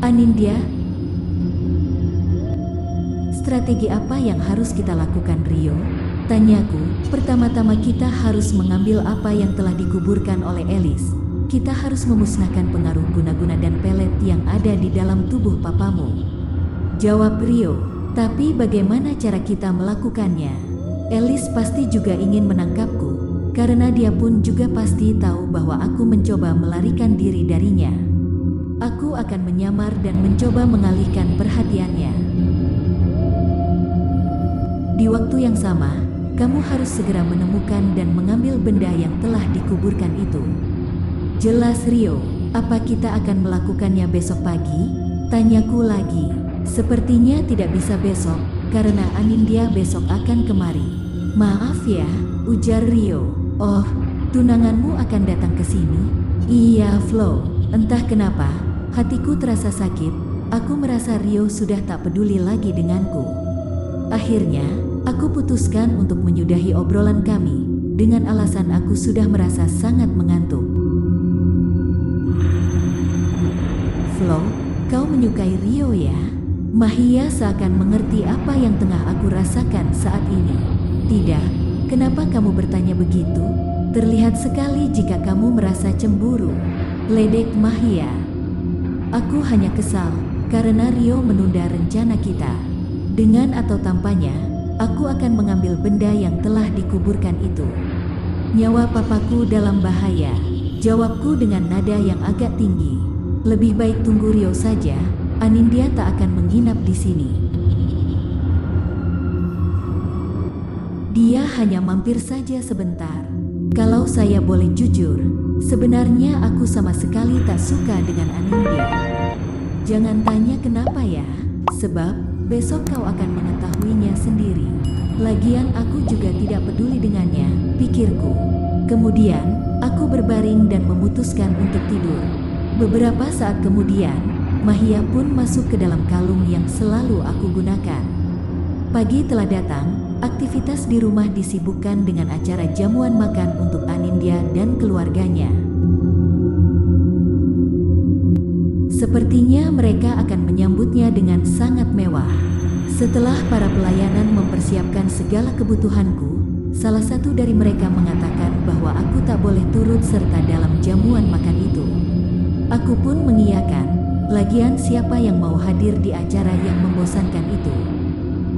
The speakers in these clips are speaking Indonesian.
Anindya, strategi apa yang harus kita lakukan, Rio? Tanyaku. Pertama-tama kita harus mengambil apa yang telah dikuburkan oleh Elis. Kita harus memusnahkan pengaruh guna-guna dan pelet yang ada di dalam tubuh papamu. Jawab Rio. Tapi bagaimana cara kita melakukannya? Elis pasti juga ingin menangkapku, karena dia pun juga pasti tahu bahwa aku mencoba melarikan diri darinya. Aku akan menyamar dan mencoba mengalihkan perhatiannya. Di waktu yang sama, kamu harus segera menemukan dan mengambil benda yang telah dikuburkan itu. Jelas, Rio. Apa kita akan melakukannya besok pagi? Tanyaku lagi. Sepertinya tidak bisa besok, karena Anindya besok akan kemari. Maaf ya, ujar Rio. Oh, tunanganmu akan datang ke sini? Iya, Flo. Entah kenapa, hatiku terasa sakit. Aku merasa Rio sudah tak peduli lagi denganku. Akhirnya, aku putuskan untuk menyudahi obrolan kami, dengan alasan aku sudah merasa sangat mengantuk. Flo, kau menyukai Rio ya? Mahia seakan mengerti apa yang tengah aku rasakan saat ini. Tidak, kenapa kamu bertanya begitu? Terlihat sekali jika kamu merasa cemburu. Ledek Mahia. Aku hanya kesal, karena Rio menunda rencana kita. Dengan atau tanpanya, aku akan mengambil benda yang telah dikuburkan itu. Nyawa papaku dalam bahaya, jawabku dengan nada yang agak tinggi. Lebih baik tunggu Rio saja, Anindya tak akan menginap di sini. Dia hanya mampir saja sebentar. Kalau saya boleh jujur, sebenarnya aku sama sekali tak suka dengan Anindya. Jangan tanya kenapa ya, sebab besok kau akan mengetahuinya sendiri. Lagian aku juga tidak peduli dengannya, pikirku. Kemudian, aku berbaring dan memutuskan untuk tidur. Beberapa saat kemudian, Mahia pun masuk ke dalam kalung yang selalu aku gunakan. Pagi telah datang, aktivitas di rumah disibukkan dengan acara jamuan makan untuk Anindya dan keluarganya. Sepertinya mereka akan menyambutnya dengan sangat mewah. Setelah para pelayanan mempersiapkan segala kebutuhanku, salah satu dari mereka mengatakan bahwa aku tak boleh turut serta dalam jamuan makan itu. Aku pun mengiyakan, lagian siapa yang mau hadir di acara yang membosankan itu.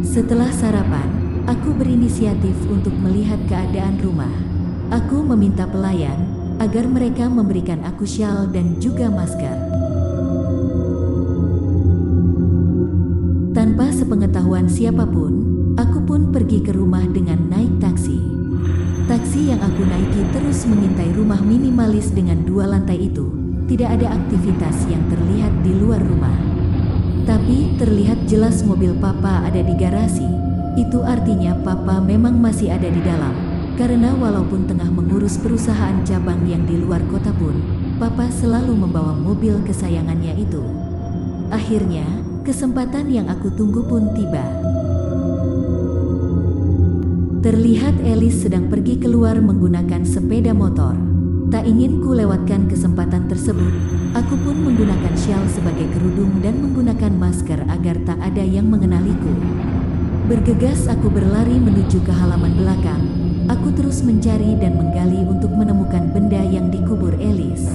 Setelah sarapan, aku berinisiatif untuk melihat keadaan rumah. Aku meminta pelayan agar mereka memberikan aku syal dan juga masker. Tanpa sepengetahuan siapapun, aku pun pergi ke rumah dengan naik taksi. Taksi yang aku naiki terus mengintai rumah minimalis dengan 2 lantai itu. Tidak ada aktivitas yang terlihat di luar rumah. Tapi terlihat jelas mobil papa ada di garasi. Itu artinya papa memang masih ada di dalam. Karena walaupun tengah mengurus perusahaan cabang yang di luar kota pun, papa selalu membawa mobil kesayangannya itu. Akhirnya, kesempatan yang aku tunggu pun tiba. Terlihat Elis sedang pergi keluar menggunakan sepeda motor. Tak ingin ku lewatkan kesempatan tersebut, aku pun menggunakan syal sebagai kerudung dan menggunakan masker agar tak ada yang mengenaliku. Bergegas aku berlari menuju ke halaman belakang. Aku terus mencari dan menggali untuk menemukan benda yang dikubur Elis.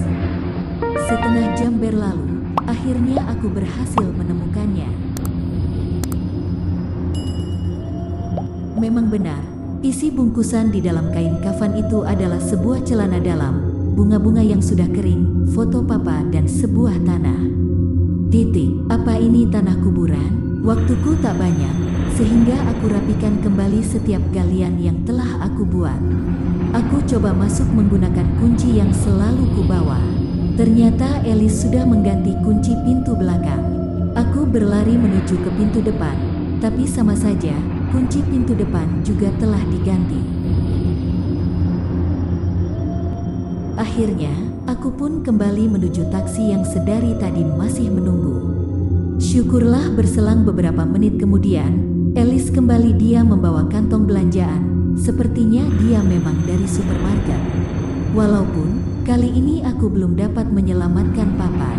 Setengah jam berlalu, akhirnya aku berhasil menemukannya. Memang benar. Isi bungkusan di dalam kain kafan itu adalah sebuah celana dalam, bunga-bunga yang sudah kering, foto papa dan sebuah tanah. Apa ini tanah kuburan? Waktuku tak banyak, sehingga aku rapikan kembali setiap galian yang telah aku buat. Aku coba masuk menggunakan kunci yang selalu kubawa. Ternyata Elis sudah mengganti kunci pintu belakang. Aku berlari menuju ke pintu depan, tapi sama saja, kunci pintu depan juga telah diganti. Akhirnya, aku pun kembali menuju taksi yang sedari tadi masih menunggu. Syukurlah berselang beberapa menit kemudian, Elis kembali. Dia membawa kantong belanjaan. Sepertinya dia memang dari supermarket. Walaupun kali ini aku belum dapat menyelamatkan papa,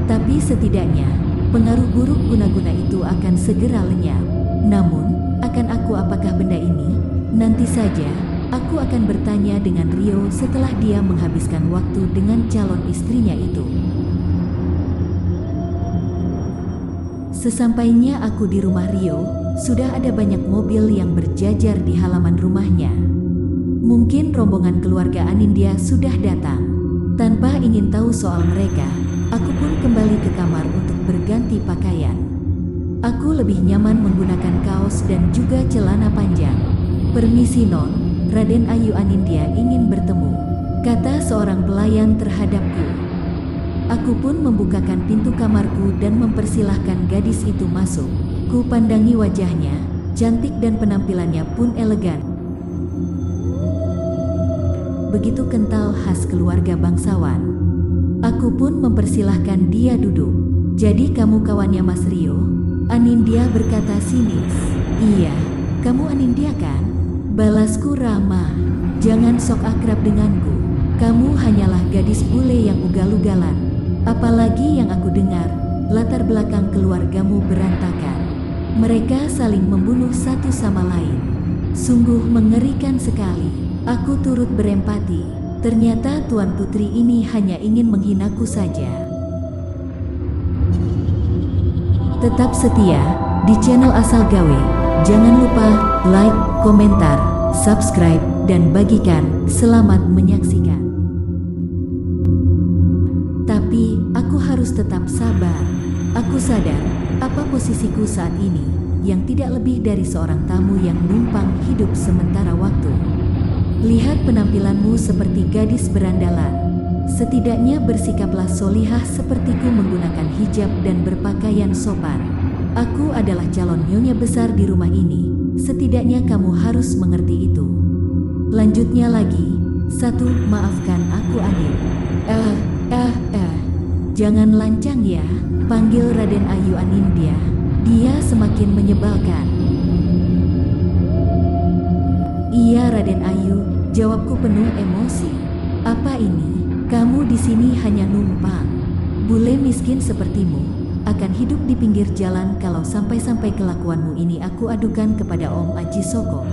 tapi setidaknya pengaruh buruk guna-guna itu akan segera lenyap. Namun, akan aku apakah benda ini? Nanti saja, aku akan bertanya dengan Rio setelah dia menghabiskan waktu dengan calon istrinya itu. Sesampainya aku di rumah Rio, sudah ada banyak mobil yang berjajar di halaman rumahnya. Mungkin rombongan keluarga Anindya sudah datang. Tanpa ingin tahu soal mereka, aku pun kembali ke kamar untuk berganti pakaian. Aku lebih nyaman menggunakan kaos dan juga celana panjang. "Permisi Non, Raden Ayu Anindya ingin bertemu," kata seorang pelayan terhadapku. Aku pun membukakan pintu kamarku dan mempersilahkan gadis itu masuk. Ku pandangi wajahnya, cantik dan penampilannya pun elegan. Begitu kental khas keluarga bangsawan. Aku pun mempersilahkan dia duduk. "Jadi kamu kawannya Mas Rio?" Anindya berkata sinis. "Iya, kamu Anindya kan?" Balasku ramah. "Jangan sok akrab denganku. Kamu hanyalah gadis bule yang ugal-ugalan. Apalagi yang aku dengar, latar belakang keluargamu berantakan. Mereka saling membunuh satu sama lain. Sungguh mengerikan sekali." Aku turut berempati. Ternyata Tuan Putri ini hanya ingin menghinaku saja. Tetap setia di channel Asal Gawe. Jangan lupa like, komentar, subscribe, dan bagikan. Selamat menyaksikan. Tapi, aku harus tetap sabar. Aku sadar, apa posisiku saat ini, yang tidak lebih dari seorang tamu yang numpang hidup sementara waktu. Lihat penampilanmu seperti gadis berandalan. Setidaknya bersikaplah solihah sepertiku menggunakan hijab dan berpakaian sopan. Aku adalah calon nyonya besar di rumah ini. Setidaknya kamu harus mengerti itu. Lanjutnya lagi. 1. Maafkan aku Anin. Jangan lancang ya. Panggil Raden Ayu Anindya. Dia semakin menyebalkan. "Iya Raden Ayu," jawabku penuh emosi. "Apa ini? Kamu di sini hanya numpang. Bule miskin sepertimu akan hidup di pinggir jalan kalau sampai-sampai kelakuanmu ini aku adukan kepada Om Aji Soko."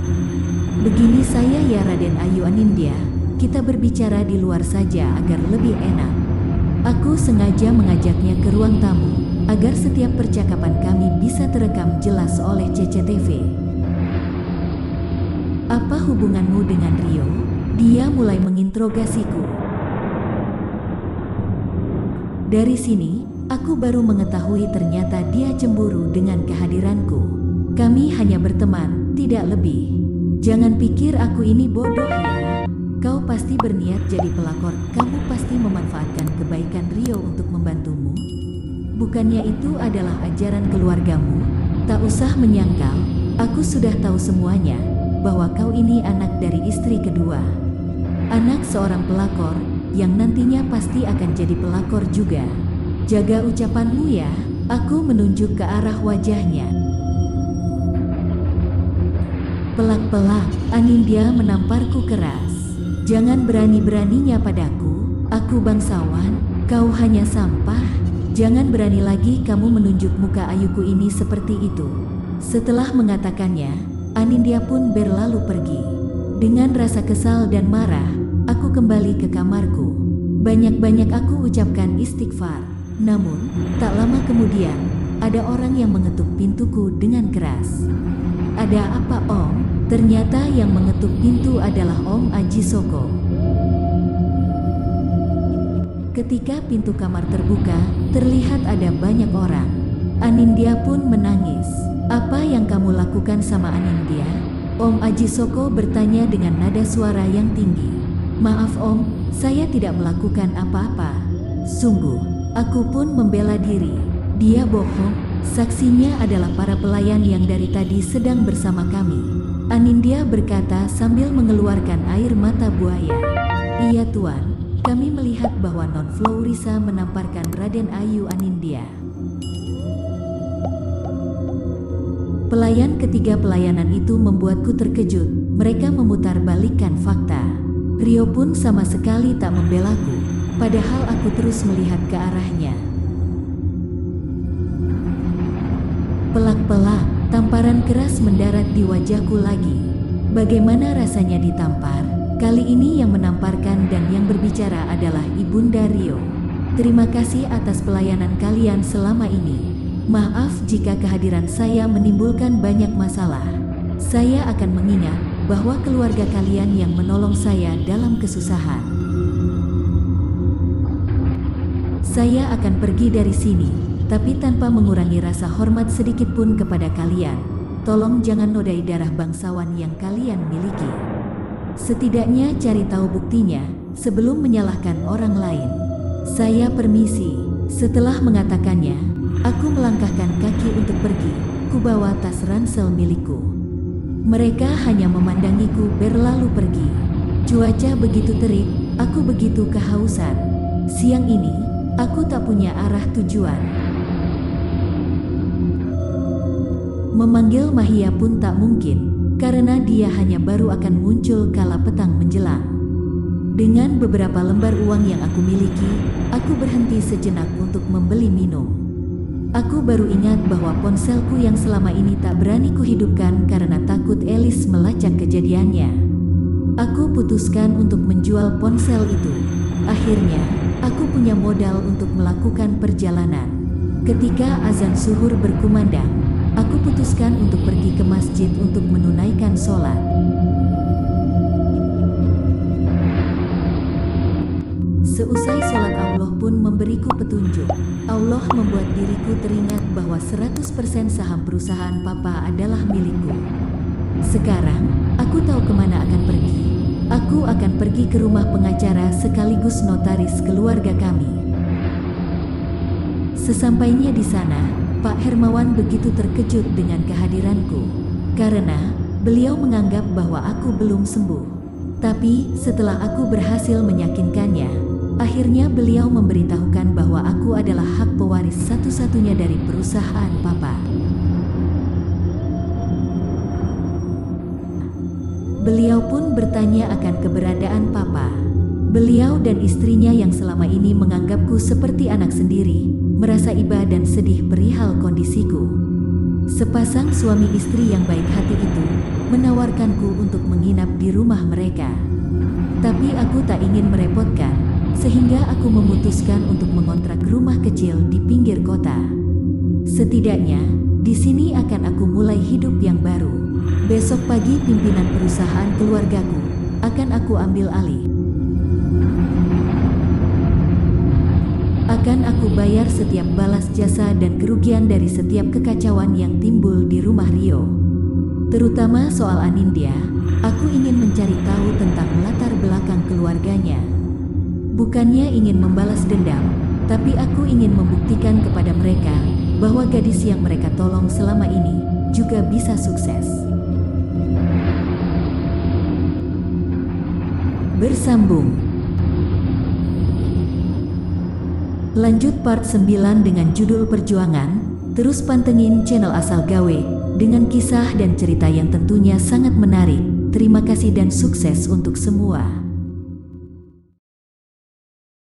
"Begini saya ya Raden Ayu Anindya, kita berbicara di luar saja agar lebih enak." Aku sengaja mengajaknya ke ruang tamu agar setiap percakapan kami bisa terekam jelas oleh CCTV. "Apa hubunganmu dengan Rio?" Dia mulai menginterogasiku. Dari sini, aku baru mengetahui ternyata dia cemburu dengan kehadiranku. Kami hanya berteman, tidak lebih. "Jangan pikir aku ini bodoh ya. Kau pasti berniat jadi pelakor. Kamu pasti memanfaatkan kebaikan Rio untuk membantumu. Bukannya itu adalah ajaran keluargamu? Tak usah menyangkal, aku sudah tahu semuanya, bahwa kau ini anak dari istri kedua. Anak seorang pelakor, yang nantinya pasti akan jadi pelakor juga. Jaga ucapanmu ya." Aku menunjuk ke arah wajahnya. Pelak-pelak, Anindya menamparku keras. "Jangan berani-beraninya padaku, aku bangsawan, kau hanya sampah. Jangan berani lagi kamu menunjuk muka ayuku ini seperti itu." Setelah mengatakannya, Anindya pun berlalu pergi. Dengan rasa kesal dan marah, aku kembali ke kamarku. Banyak-banyak aku ucapkan istighfar. Namun, tak lama kemudian, ada orang yang mengetuk pintuku dengan keras. "Ada apa Om?" Ternyata yang mengetuk pintu adalah Om Aji Soko. Ketika pintu kamar terbuka, terlihat ada banyak orang. Anindya pun menangis. "Apa yang kamu lakukan sama Anindya?" Om Aji Soko bertanya dengan nada suara yang tinggi. "Maaf Om, saya tidak melakukan apa-apa. Sungguh, aku pun membela diri." "Dia bohong, saksinya adalah para pelayan yang dari tadi sedang bersama kami," Anindya berkata sambil mengeluarkan air mata buaya. "Iya Tuan, kami melihat bahwa Non Florisa menamparkan Raden Ayu Anindya." Pelayan ketiga pelayanan itu membuatku terkejut. Mereka memutar balikan fakta. Rio pun sama sekali tak membelaku, padahal aku terus melihat ke arahnya. keras mendarat di wajahku lagi. Bagaimana rasanya ditampar? Kali ini yang menamparkan dan yang berbicara adalah Ibunda Rio. Terima kasih atas pelayanan kalian selama ini. Maaf jika kehadiran saya menimbulkan banyak masalah. Saya akan mengingat bahwa keluarga kalian yang menolong saya dalam kesusahan. Saya akan pergi dari sini, tapi tanpa mengurangi rasa hormat sedikit pun kepada kalian. Tolong jangan nodai darah bangsawan yang kalian miliki. Setidaknya cari tahu buktinya sebelum menyalahkan orang lain. Saya permisi. Setelah mengatakannya, aku melangkahkan kaki untuk pergi. Kubawa tas ransel milikku. Mereka hanya memandangiku berlalu pergi. Cuaca begitu terik, aku begitu kehausan. Siang ini, aku tak punya arah tujuan. Memanggil Mahia pun tak mungkin, karena dia hanya baru akan muncul kala petang menjelang. Dengan beberapa lembar uang yang aku miliki, aku berhenti sejenak untuk membeli minum. Aku baru ingat bahwa ponselku yang selama ini tak berani kuhidupkan karena takut Elis melacak kejadiannya. Aku putuskan untuk menjual ponsel itu. Akhirnya, aku punya modal untuk melakukan perjalanan. Ketika azan zuhur berkumandang, aku putuskan untuk pergi ke masjid untuk menunaikan sholat. Seusai sholat, Allah pun memberiku petunjuk. Allah membuat diriku teringat bahwa 100% saham perusahaan Papa adalah milikku. Sekarang, aku tahu kemana akan pergi. Aku akan pergi ke rumah pengacara sekaligus notaris keluarga kami. Sesampainya di sana, Pak Hermawan begitu terkejut dengan kehadiranku, karena beliau menganggap bahwa aku belum sembuh. Tapi setelah aku berhasil meyakinkannya, akhirnya beliau memberitahukan bahwa aku adalah hak pewaris satu-satunya dari perusahaan Papa. Beliau pun bertanya akan keberadaan Papa. Beliau dan istrinya yang selama ini menganggapku seperti anak sendiri, merasa iba dan sedih perihal kondisiku. Sepasang suami istri yang baik hati itu menawarkanku untuk menginap di rumah mereka. Tapi aku tak ingin merepotkan, sehingga aku memutuskan untuk mengontrak rumah kecil di pinggir kota. Setidaknya, di sini akan aku mulai hidup yang baru. Besok pagi pimpinan perusahaan keluargaku akan aku ambil alih. Akan aku bayar setiap balas jasa dan kerugian dari setiap kekacauan yang timbul di rumah Rio. Terutama soal Anindya, aku ingin mencari tahu tentang latar belakang keluarganya. Bukannya ingin membalas dendam, tapi aku ingin membuktikan kepada mereka bahwa gadis yang mereka tolong selama ini juga bisa sukses. Bersambung. Lanjut part 9 dengan judul Perjuangan. Terus pantengin channel Asal Gawe dengan kisah dan cerita yang tentunya sangat menarik. Terima kasih dan sukses untuk semua.